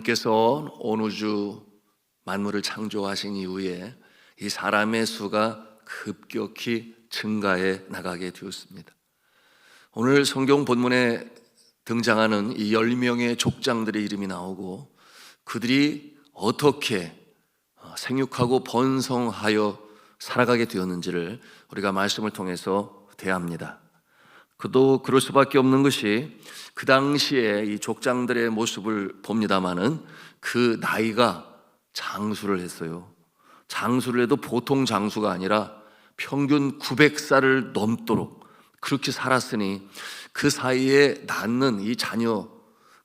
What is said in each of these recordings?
하나님께서 온 우주 만물을 창조하신 이후에 이 사람의 수가 급격히 증가해 나가게 되었습니다. 오늘 성경 본문에 등장하는 이 10명의 족장들의 이름이 나오고 그들이 어떻게 생육하고 번성하여 살아가게 되었는지를 우리가 말씀을 통해서 대합니다. 그도 그럴 수밖에 없는 것이 그 당시에 이 족장들의 모습을 봅니다마는 그 나이가 장수를 했어요. 장수를 해도 보통 장수가 아니라 평균 900살을 넘도록 그렇게 살았으니 그 사이에 낳는 이 자녀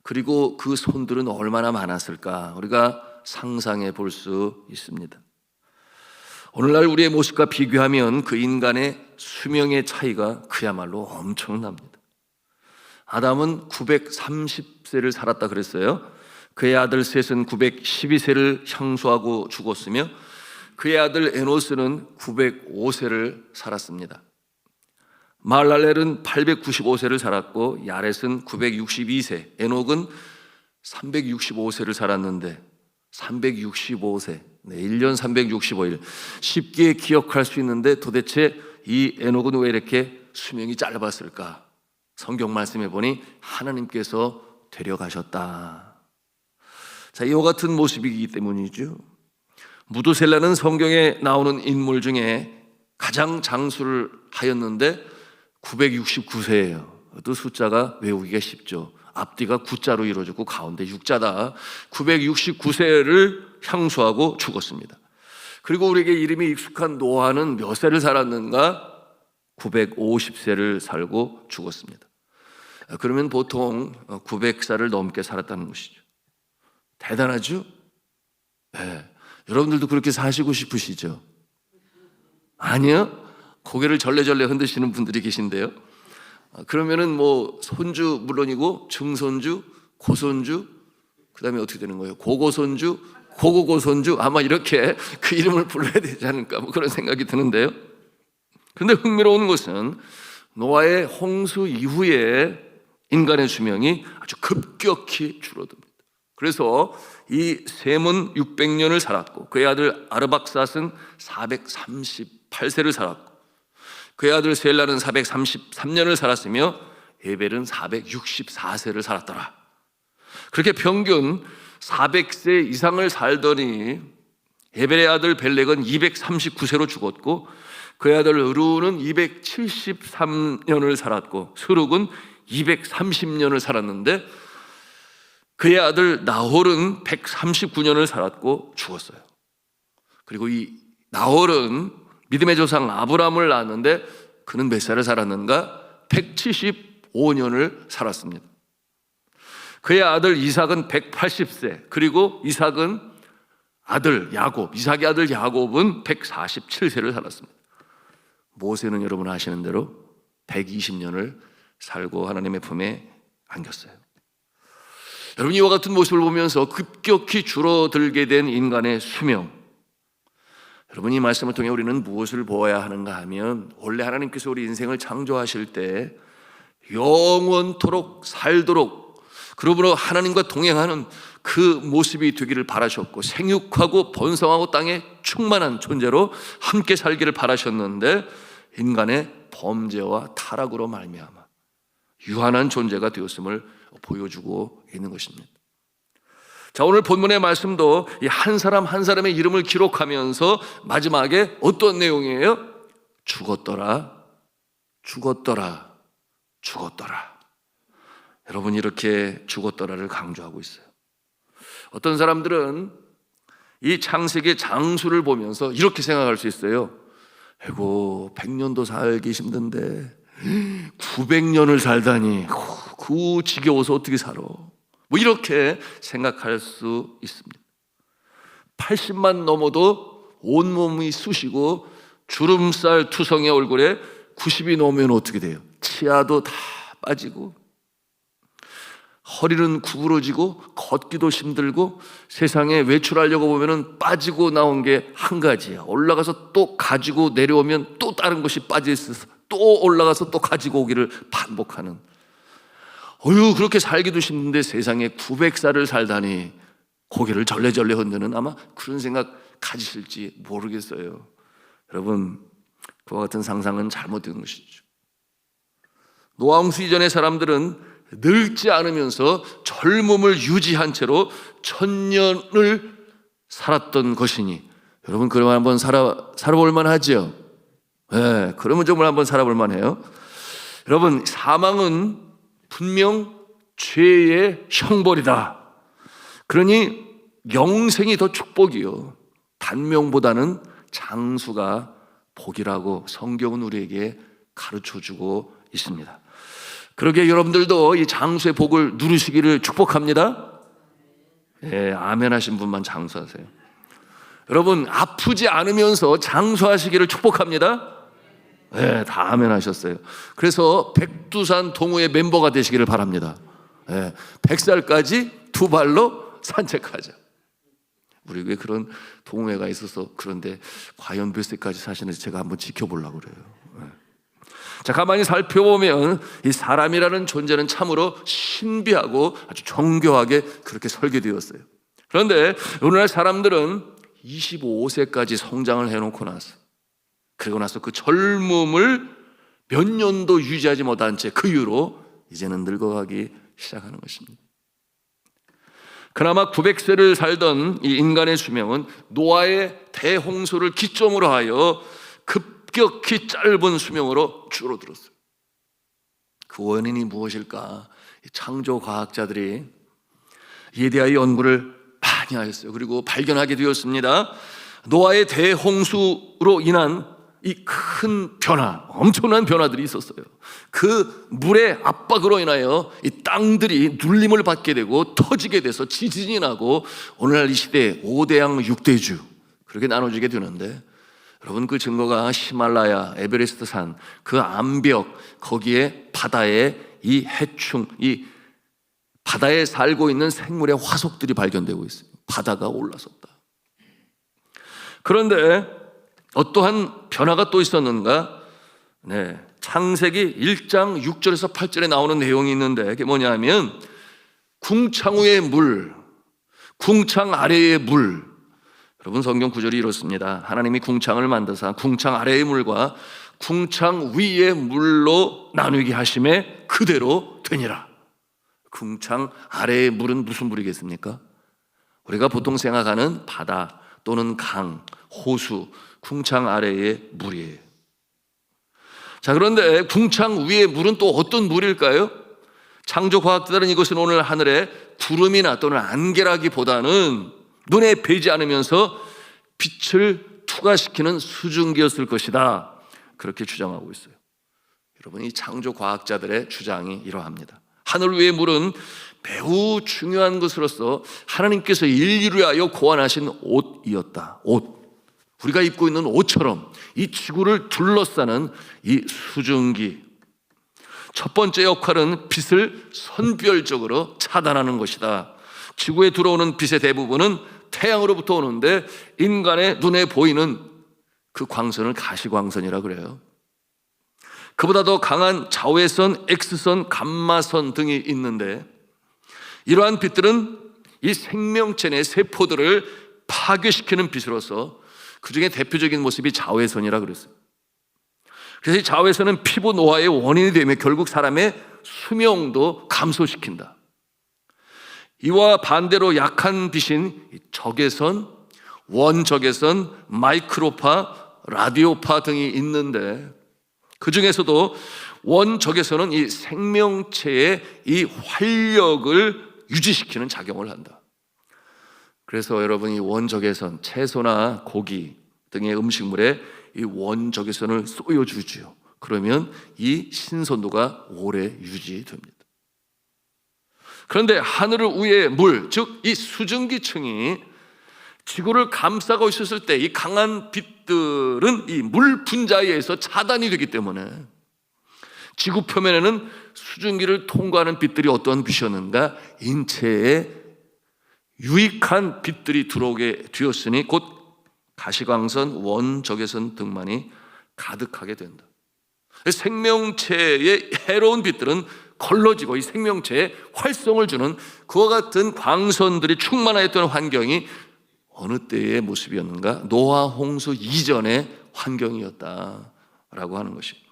그리고 그 손들은 얼마나 많았을까 우리가 상상해 볼 수 있습니다. 오늘날 우리의 모습과 비교하면 그 인간의 수명의 차이가 그야말로 엄청납니다. 아담은 930세를 살았다 그랬어요. 그의 아들 셋은 912세를 향수하고 죽었으며 그의 아들 에노스는 905세를 살았습니다. 마할랄렐은 895세를 살았고 야렛은 962세, 에녹은 365세를 살았는데 365세, 1년 365일 쉽게 기억할 수 있는데 도대체 이 에녹은 왜 이렇게 수명이 짧았을까? 성경 말씀해 보니 하나님께서 데려가셨다. 자, 이와 같은 모습이기 때문이죠. 무두셀라는 성경에 나오는 인물 중에 가장 장수를 하였는데 969세예요. 또 숫자가 외우기가 쉽죠. 앞뒤가 9자로 이루어졌고 가운데 6자다. 969세를 향수하고 죽었습니다. 그리고 우리에게 이름이 익숙한 노아는 몇 세를 살았는가? 950세를 살고 죽었습니다. 그러면 보통 900살을 넘게 살았다는 것이죠. 대단하죠? 네. 여러분들도 그렇게 사시고 싶으시죠? 아니요? 고개를 절레절레 흔드시는 분들이 계신데요. 그러면은 뭐 손주 물론이고 증손주, 고손주, 그 다음에 어떻게 되는 거예요? 고고손주, 고고고손주 아마 이렇게 그 이름을 불러야 되지 않을까 뭐 그런 생각이 드는데요. 그런데 흥미로운 것은 노아의 홍수 이후에 인간의 수명이 아주 급격히 줄어듭니다. 그래서 이 셈은 600년을 살았고 그의 아들 아르박삿은 438세를 살았고 그의 아들 셀라는 433년을 살았으며 에벨은 464세를 살았더라. 그렇게 평균 400세 이상을 살더니 에벨의 아들 벨렉은 239세로 죽었고 그의 아들 르우는 273년을 살았고 스룩은 230년을 살았는데 그의 아들 나홀은 139년을 살았고 죽었어요. 그리고 이 나홀은 믿음의 조상 아브라함을 낳았는데 그는 몇 살을 살았는가? 175년을 살았습니다. 그의 아들 이삭은 180세, 그리고 이삭은 아들 야곱, 이삭의 아들 야곱은 147세를 살았습니다. 모세는 여러분 아시는 대로 120년을 살고 하나님의 품에 안겼어요. 여러분 이와 같은 모습을 보면서 급격히 줄어들게 된 인간의 수명, 여러분 이 말씀을 통해 우리는 무엇을 보아야 하는가 하면 원래 하나님께서 우리 인생을 창조하실 때 영원토록 살도록 그러므로 하나님과 동행하는 그 모습이 되기를 바라셨고 생육하고 번성하고 땅에 충만한 존재로 함께 살기를 바라셨는데 인간의 범죄와 타락으로 말미암아 유한한 존재가 되었음을 보여주고 있는 것입니다. 자, 오늘 본문의 말씀도 이 한 사람 한 사람의 이름을 기록하면서 마지막에 어떤 내용이에요? 죽었더라, 죽었더라, 죽었더라. 여러분 이렇게 죽었더라를 강조하고 있어요. 어떤 사람들은 이 창세기의 장수를 보면서 이렇게 생각할 수 있어요. 아이고 100년도 살기 힘든데 900년을 살다니 그 지겨워서 어떻게 살아? 뭐 이렇게 생각할 수 있습니다. 80만 넘어도 온몸이 쑤시고 주름살 투성의 얼굴에 90이 넘으면 어떻게 돼요? 치아도 다 빠지고 허리는 구부러지고 걷기도 힘들고 세상에 외출하려고 보면 빠지고 나온 게 한 가지야. 올라가서 또 가지고 내려오면 또 다른 것이 빠져 있어서 또 올라가서 또 가지고 오기를 반복하는, 그렇게 살기도 힘든데 세상에 900살을 살다니 고개를 절레절레 흔드는 아마 그런 생각 가지실지 모르겠어요. 여러분, 그와 같은 상상은 잘못된 것이죠. 노아 홍수 이전의 사람들은 늙지 않으면서 젊음을 유지한 채로 천년을 살았던 것이니 여러분, 그러면 한번 살아볼 만하죠. 네, 그러면 정말 한번 살아볼 만해요. 여러분, 사망은 분명 죄의 형벌이다. 그러니 영생이 더 축복이요, 단명보다는 장수가 복이라고 성경은 우리에게 가르쳐주고 있습니다. 그러게 여러분들도 이 장수의 복을 누리시기를 축복합니다. 예, 아멘 하신 분만 장수하세요. 여러분, 아프지 않으면서 장수하시기를 축복합니다. 예, 다 아멘 하셨어요. 그래서 백두산 동호회 멤버가 되시기를 바랍니다. 예, 100살까지 두 발로 산책하자. 우리 왜 그런 동호회가 있어서 그런데 과연 몇 세까지 사시는지 제가 한번 지켜보려고 그래요. 예. 자, 가만히 살펴보면 이 사람이라는 존재는 참으로 신비하고 아주 정교하게 그렇게 설계되었어요. 그런데 오늘날 사람들은 25세까지 성장을 해놓고 나서, 그리고 나서 그 젊음을 몇 년도 유지하지 못한 채 그 이후로 이제는 늙어가기 시작하는 것입니다. 그나마 900세를 살던 이 인간의 수명은 노아의 대홍수를 기점으로 하여 급격히 짧은 수명으로 줄어들었어요. 그 원인이 무엇일까? 창조 과학자들이 이에 대하여 연구를 많이 하였어요. 그리고 발견하게 되었습니다. 노아의 대홍수로 인한 이 큰 변화, 엄청난 변화들이 있었어요. 그 물의 압박으로 인하여 이 땅들이 눌림을 받게 되고 터지게 돼서 지진이 나고 오늘날 이 시대에 5대양 6대주 그렇게 나눠지게 되는데, 여러분, 그 증거가 히말라야, 에베레스트 산, 그 암벽, 거기에 바다에 이 해충, 이 바다에 살고 있는 생물의 화석들이 발견되고 있어요. 바다가 올라섰다. 그런데 어떠한 변화가 또 있었는가? 네, 창세기 1장 6절에서 8절에 나오는 내용이 있는데, 그게 뭐냐면 궁창 위의 물, 궁창 아래의 물. 여러분, 성경 구절이 이렇습니다. 하나님이 궁창을 만드사 궁창 아래의 물과 궁창 위의 물로 나누게 하심에 그대로 되니라. 궁창 아래의 물은 무슨 물이겠습니까? 우리가 보통 생각하는 바다 또는 강, 호수, 궁창 아래의 물이에요. 자, 그런데 궁창 위의 물은 또 어떤 물일까요? 창조과학자들은 이것은 오늘 하늘에 구름이나 또는 안개라기보다는 눈에 뵈지 않으면서 빛을 투과시키는 수증기였을 것이다, 그렇게 주장하고 있어요. 여러분, 이 창조과학자들의 주장이 이러합니다. 하늘 위의 물은 매우 중요한 것으로서 하나님께서 인류를 위하여 고안하신 옷이었다. 옷, 우리가 입고 있는 옷처럼 이 지구를 둘러싸는 이 수증기, 첫 번째 역할은 빛을 선별적으로 차단하는 것이다. 지구에 들어오는 빛의 대부분은 태양으로부터 오는데 인간의 눈에 보이는 그 광선을 가시광선이라 그래요. 그보다 더 강한 자외선, X선, 감마선 등이 있는데, 이러한 빛들은 이 생명체 내 세포들을 파괴시키는 빛으로서 그 중에 대표적인 모습이 자외선이라 그랬어요. 그래서 이 자외선은 피부 노화의 원인이 되며 결국 사람의 수명도 감소시킨다. 이와 반대로 약한 빛인 적외선, 원적외선, 마이크로파, 라디오파 등이 있는데, 그 중에서도 원적외선은 이 생명체의 이 활력을 유지시키는 작용을 한다. 그래서 여러분, 이 원적외선, 채소나 고기 등의 음식물에 이 원적외선을 쏘여주지요. 그러면 이 신선도가 오래 유지됩니다. 그런데 하늘 위의 물, 즉 이 수증기층이 지구를 감싸고 있었을 때 이 강한 빛들은 이 물 분자에 의해서 차단이 되기 때문에 지구 표면에는 수증기를 통과하는 빛들이 어떤 빛이었는가? 인체에 유익한 빛들이 들어오게 되었으니 곧 가시광선, 원적외선 등만이 가득하게 된다. 생명체의 해로운 빛들은 걸러지고 이 생명체에 활성을 주는 그와 같은 광선들이 충만하였던 환경이 어느 때의 모습이었는가? 노아 홍수 이전의 환경이었다라고 하는 것입니다.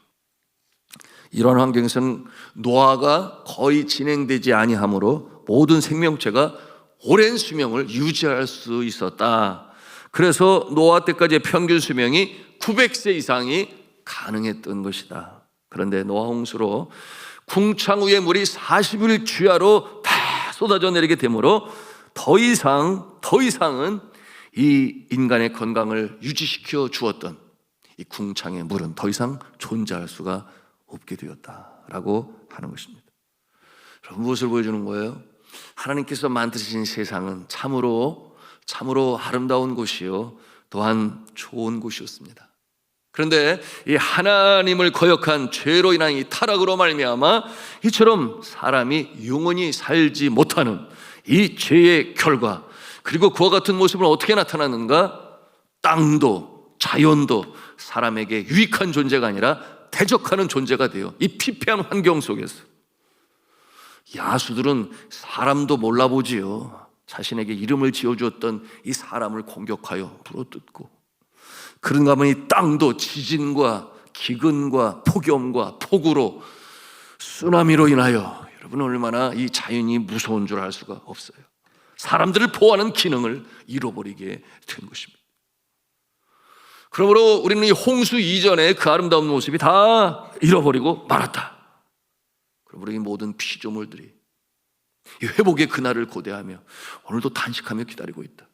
이런 환경에서는 노아가 거의 진행되지 아니하므로 모든 생명체가 오랜 수명을 유지할 수 있었다. 그래서 노아 때까지의 평균 수명이 900세 이상이 가능했던 것이다. 그런데 노아 홍수로 궁창 위의 물이 40일 주야로 다 쏟아져 내리게 되므로 더 이상은 이 인간의 건강을 유지시켜 주었던 이 궁창의 물은 더 이상 존재할 수가 없게 되었다라고 하는 것입니다. 그럼 무엇을 보여주는 거예요? 하나님께서 만드신 세상은 참으로 아름다운 곳이요 또한 좋은 곳이었습니다. 그런데 이 하나님을 거역한 죄로 인한 이 타락으로 말미암아 이처럼 사람이 영원히 살지 못하는 이 죄의 결과, 그리고 그와 같은 모습은 어떻게 나타나는가? 땅도 자연도 사람에게 유익한 존재가 아니라 대적하는 존재가 돼요. 이 피폐한 환경 속에서 야수들은 사람도 몰라보지요. 자신에게 이름을 지어주었던 이 사람을 공격하여 물어뜯고, 그런가 하면 이 땅도 지진과 기근과 폭염과 폭우로 쓰나미로 인하여 여러분 얼마나 이 자연이 무서운 줄 알 수가 없어요. 사람들을 보호하는 기능을 잃어버리게 된 것입니다. 그러므로 우리는 이 홍수 이전의 그 아름다운 모습이 다 잃어버리고 말았다. 그러므로 이 모든 피조물들이 이 회복의 그날을 고대하며 오늘도 단식하며 기다리고 있다.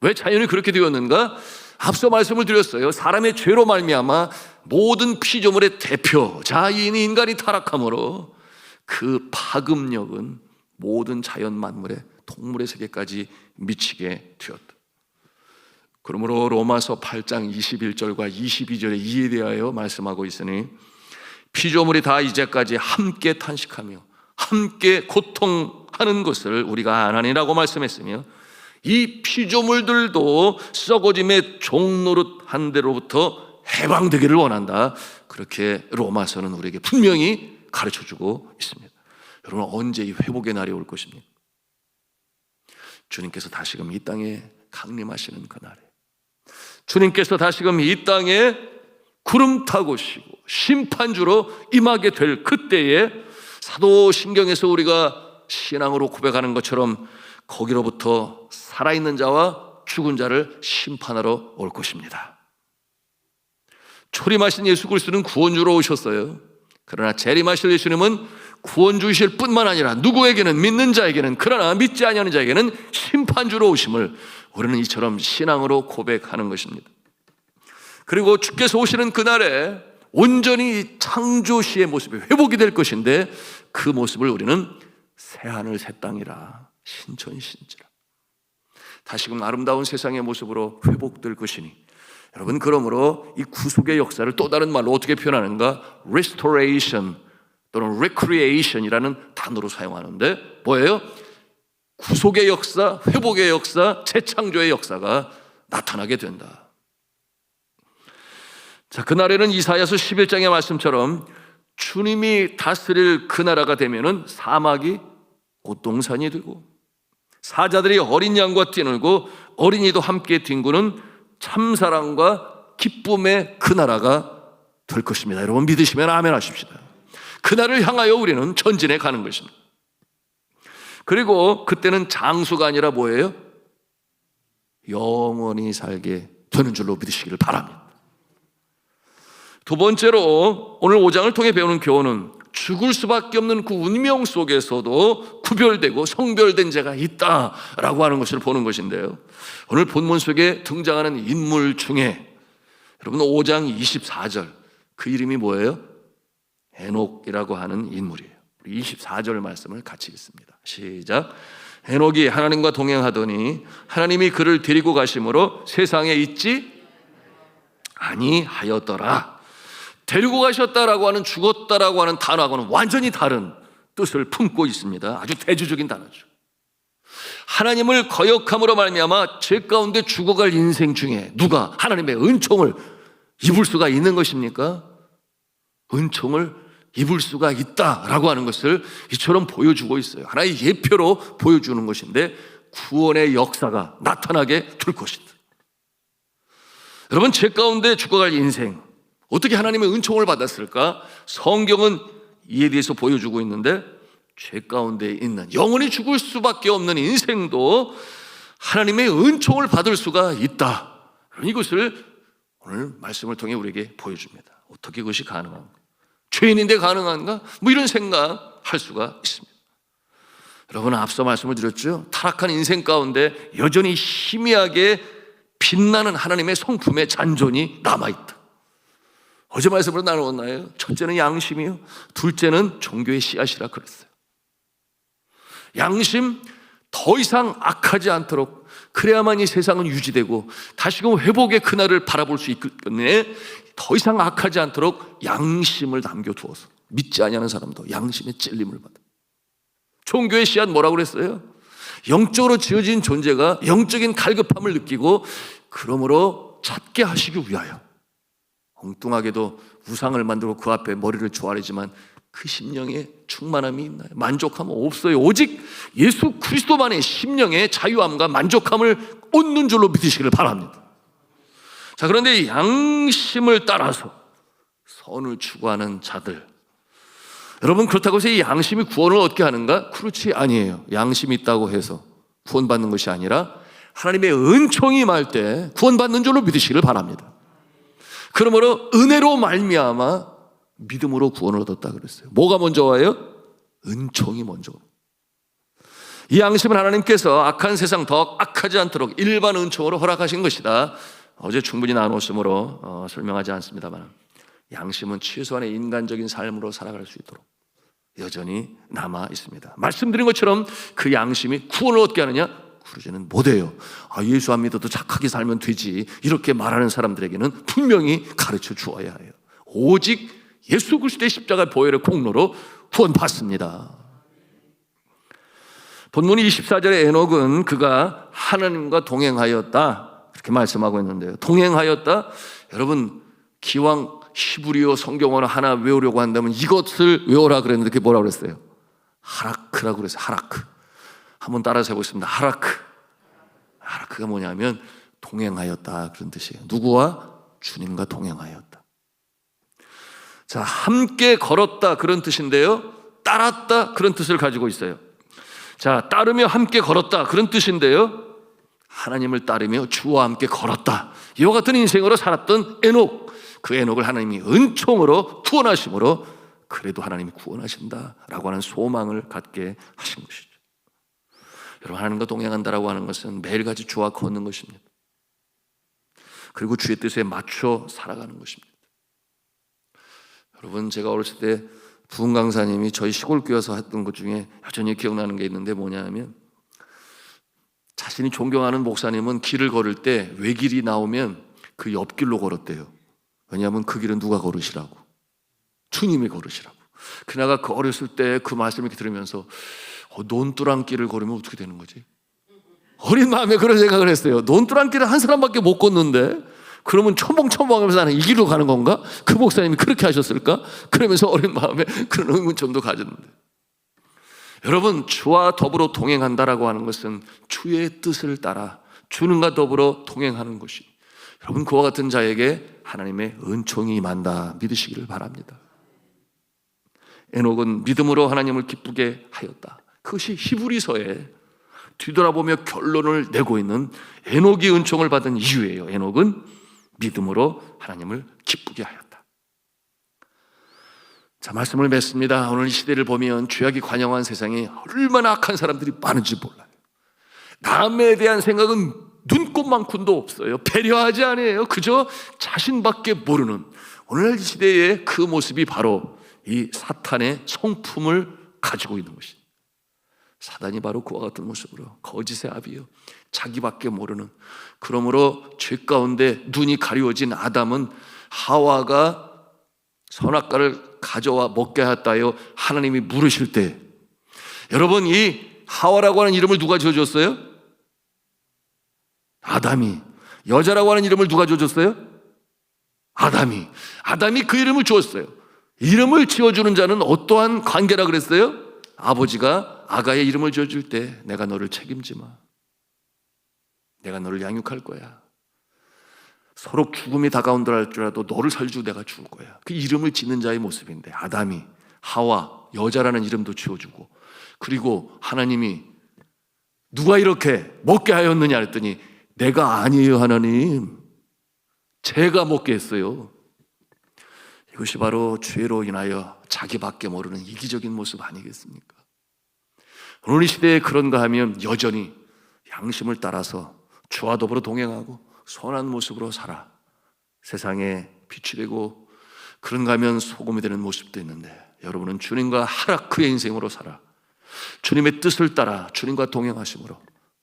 왜 자연이 그렇게 되었는가? 앞서 말씀을 드렸어요. 사람의 죄로 말미암아 모든 피조물의 대표자인 인간이 타락함으로 그 파급력은 모든 자연 만물의 동물의 세계까지 미치게 되었다. 그러므로 로마서 8장 21절과 22절에 이에 대하여 말씀하고 있으니 피조물이 다 이제까지 함께 탄식하며 함께 고통하는 것을 우리가 아나니라고 말씀했으며, 이 피조물들도 썩어짐의 종노릇한 데로부터 해방되기를 원한다. 그렇게 로마서는 우리에게 분명히 가르쳐주고 있습니다. 여러분, 언제 이 회복의 날이 올 것입니까? 주님께서 다시금 이 땅에 강림하시는 그날에, 주님께서 다시금 이 땅에 구름 타고 오시고 심판주로 임하게 될 그때에 사도신경에서 우리가 신앙으로 고백하는 것처럼 거기로부터 살아있는 자와 죽은 자를 심판하러 올 것입니다. 초림하신 예수 그리스도는 구원주로 오셨어요. 그러나 재림하실 예수님은 구원주이실 뿐만 아니라 누구에게는, 믿는 자에게는, 그러나 믿지 아니하는 자에게는 심판주로 오심을 우리는 이처럼 신앙으로 고백하는 것입니다. 그리고 주께서 오시는 그날에 온전히 창조시의 모습이 회복이 될 것인데, 그 모습을 우리는 새하늘 새 땅이라 신천신지라 다시금 아름다운 세상의 모습으로 회복될 것이니, 여러분, 그러므로 이 구속의 역사를 또 다른 말로 어떻게 표현하는가? restoration 또는 recreation이라는 단어로 사용하는데 뭐예요? 구속의 역사, 회복의 역사, 재창조의 역사가 나타나게 된다. 자, 그날에는 이사야서 11장의 말씀처럼 주님이 다스릴 그 나라가 되면은 사막이 꽃동산이 되고 사자들이 어린 양과 뛰놀고 어린이도 함께 뒹구는 참사랑과 기쁨의 그 나라가 될 것입니다. 여러분, 믿으시면 아멘 하십시다. 그날을 향하여 우리는 전진해 가는 것입니다. 그리고 그때는 장수가 아니라 뭐예요? 영원히 살게 되는 줄로 믿으시기를 바랍니다. 두 번째로 오늘 5장을 통해 배우는 교훈은 죽을 수밖에 없는 그 운명 속에서도 구별되고 성별된 자가 있다라고 하는 것을 보는 것인데요, 오늘 본문 속에 등장하는 인물 중에 여러분 5장 24절 그 이름이 뭐예요? 에녹이라고 하는 인물이에요. 24절 말씀을 같이 읽습니다. 시작. 에녹이 하나님과 동행하더니 하나님이 그를 데리고 가심으로 세상에 있지 아니하였더라. 데리고 가셨다라고 하는, 죽었다라고 하는 단어하고는 완전히 다른 뜻을 품고 있습니다. 아주 대조적인 단어죠. 하나님을 거역함으로 말미암아 죄 가운데 죽어갈 인생 중에 누가 하나님의 은총을 입을 수가 있는 것입니까? 은총을 입을 수가 있다라고 하는 것을 이처럼 보여주고 있어요. 하나의 예표로 보여주는 것인데 구원의 역사가 나타나게 될 것이다. 여러분, 죄 가운데 죽어갈 인생, 어떻게 하나님의 은총을 받았을까? 성경은 이에 대해서 보여주고 있는데 죄 가운데 있는 영원히 죽을 수밖에 없는 인생도 하나님의 은총을 받을 수가 있다. 이것을 오늘 말씀을 통해 우리에게 보여줍니다. 어떻게 그것이 가능한가? 죄인인데 가능한가? 이런 생각할 수가 있습니다. 여러분, 앞서 말씀을 드렸죠. 타락한 인생 가운데 여전히 희미하게 빛나는 하나님의 성품의 잔존이 남아있다. 어제 말씀으로 나누었나요? 첫째는 양심이요, 둘째는 종교의 씨앗이라 그랬어요. 양심, 더 이상 악하지 않도록, 그래야만 이 세상은 유지되고 다시금 회복의 그날을 바라볼 수 있기 때문에 더 이상 악하지 않도록 양심을 남겨두어서 믿지 아니하는 사람도 양심의 찔림을 받아. 종교의 씨앗 뭐라고 그랬어요? 영적으로 지어진 존재가 영적인 갈급함을 느끼고 그러므로 찾게 하시기 위하여 엉뚱하게도 우상을 만들고 그 앞에 머리를 조아리지만 그 심령에 충만함이 있나요? 만족함은 없어요. 오직 예수 그리스도만의 심령의 자유함과 만족함을 얻는 줄로 믿으시기를 바랍니다. 자, 그런데 양심을 따라서 선을 추구하는 자들, 여러분, 그렇다고 해서 이 양심이 구원을 얻게 하는가? 그렇지 아니에요. 양심이 있다고 해서 구원받는 것이 아니라 하나님의 은총이 임할 때 구원받는 줄로 믿으시기를 바랍니다. 그러므로 은혜로 말미암아 믿음으로 구원을 얻었다 그랬어요. 뭐가 먼저 와요? 은총이 먼저. 이 양심은 하나님께서 악한 세상 더 악하지 않도록 일반 은총으로 허락하신 것이다. 어제 충분히 나눴으므로 설명하지 않습니다만, 양심은 최소한의 인간적인 삶으로 살아갈 수 있도록 여전히 남아 있습니다. 말씀드린 것처럼 그 양심이 구원을 얻게 하느냐? 그러지는 못해요. 예수 안 믿어도 착하게 살면 되지, 이렇게 말하는 사람들에게는 분명히 가르쳐 주어야 해요. 오직 예수 그리스도의 십자가 보혈의 공로로 구원받습니다. 본문 24절에 에녹은 그가 하나님과 동행하였다 이렇게 말씀하고 있는데요. 동행하였다, 여러분, 기왕 히브리어 성경어를 하나 외우려고 한다면 이것을 외워라 그랬는데 그게 뭐라고 그랬어요? 하라크라고 그랬어요. 하라크. 한번 따라서 해보겠습니다. 하라크. 하라크가 뭐냐면 동행하였다 그런 뜻이에요. 누구와? 주님과 동행하였다. 자, 함께 걸었다 그런 뜻인데요, 따랐다 그런 뜻을 가지고 있어요. 자, 따르며 함께 걸었다 그런 뜻인데요, 하나님을 따르며 주와 함께 걸었다, 이와 같은 인생으로 살았던 에녹, 그 에녹을 하나님이 은총으로 구원하심으로 그래도 하나님이 구원하신다라고 하는 소망을 갖게 하신 것이죠. 여러분, 하나님과 동행한다라고 하는 것은 매일같이 주와 걷는 것입니다. 그리고 주의 뜻에 맞춰 살아가는 것입니다. 여러분, 제가 어렸을 때 부흥 강사님이 저희 시골 교회에서 했던 것 중에 여전히 기억나는 게 있는데 뭐냐면, 자신이 존경하는 목사님은 길을 걸을 때 외길이 나오면 그 옆길로 걸었대요. 왜냐하면 그 길은 누가 걸으시라고? 주님이 걸으시라고. 그나가 그 어렸을 때 그 말씀을 이렇게 들으면서 논두랑길을 걸으면 어떻게 되는 거지? 어린 마음에 그런 생각을 했어요. 논두랑길을 한 사람밖에 못 걷는데 그러면 첨벙첨벙하면서 나는 이 길로 가는 건가? 그 목사님이 그렇게 하셨을까? 그러면서 어린 마음에 그런 의문점도 가졌는데, 여러분, 주와 더불어 동행한다라고 하는 것은 주의 뜻을 따라 주님과 더불어 동행하는 것이, 여러분, 그와 같은 자에게 하나님의 은총이 임한다 믿으시기를 바랍니다. 에녹은 믿음으로 하나님을 기쁘게 하였다. 그것이 히브리서에 뒤돌아보며 결론을 내고 있는 에녹이 은총을 받은 이유예요. 에녹은 믿음으로 하나님을 기쁘게 하였다. 자, 말씀을 맺습니다. 오늘 이 시대를 보면 죄악이 관영한 세상에 얼마나 악한 사람들이 많은지 몰라요. 남에 대한 생각은 눈꼽만큼도 없어요. 배려하지 않아요. 그저 자신밖에 모르는 오늘날 이 시대의 그 모습이 바로 이 사탄의 성품을 가지고 있는 것입니다. 사단이 바로 그와 같은 모습으로 거짓의 아비요, 자기밖에 모르는, 그러므로 죄 가운데 눈이 가리워진 아담은 하와가 선악과를 가져와 먹게 하였다요 하나님이 물으실 때, 여러분, 이 하와라고 하는 이름을 누가 지어줬어요? 아담이. 여자라고 하는 이름을 누가 지어줬어요? 아담이 그 이름을 주었어요. 이름을 지어주는 자는 어떠한 관계라 그랬어요? 아버지가 아가의 이름을 지어줄 때 내가 너를 책임지마, 내가 너를 양육할 거야, 서로 죽음이 다가온다 할지라도 너를 살려주고 내가 죽을 거야. 그 이름을 짓는 자의 모습인데, 아담이 하와 여자라는 이름도 지어주고, 그리고 하나님이 누가 이렇게 먹게 하였느냐 했더니 내가 아니에요 하나님, 제가 먹게 했어요. 이것이 바로 죄로 인하여 자기밖에 모르는 이기적인 모습 아니겠습니까? 오늘 이 시대에 그런가 하면 여전히 양심을 따라서 주와 더불어 동행하고 선한 모습으로 살아 세상에 빛이 되고, 그런가 하면 소금이 되는 모습도 있는데, 여러분은 주님과 하라크의 인생으로 살아 주님의 뜻을 따라 주님과 동행하심으로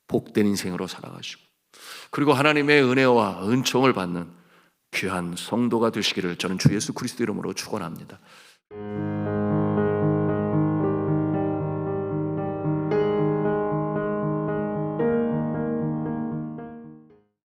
복된 인생으로 살아가시고, 그리고 하나님의 은혜와 은총을 받는 귀한 성도가 되시기를 저는 주 예수 그리스도 이름으로 축원합니다.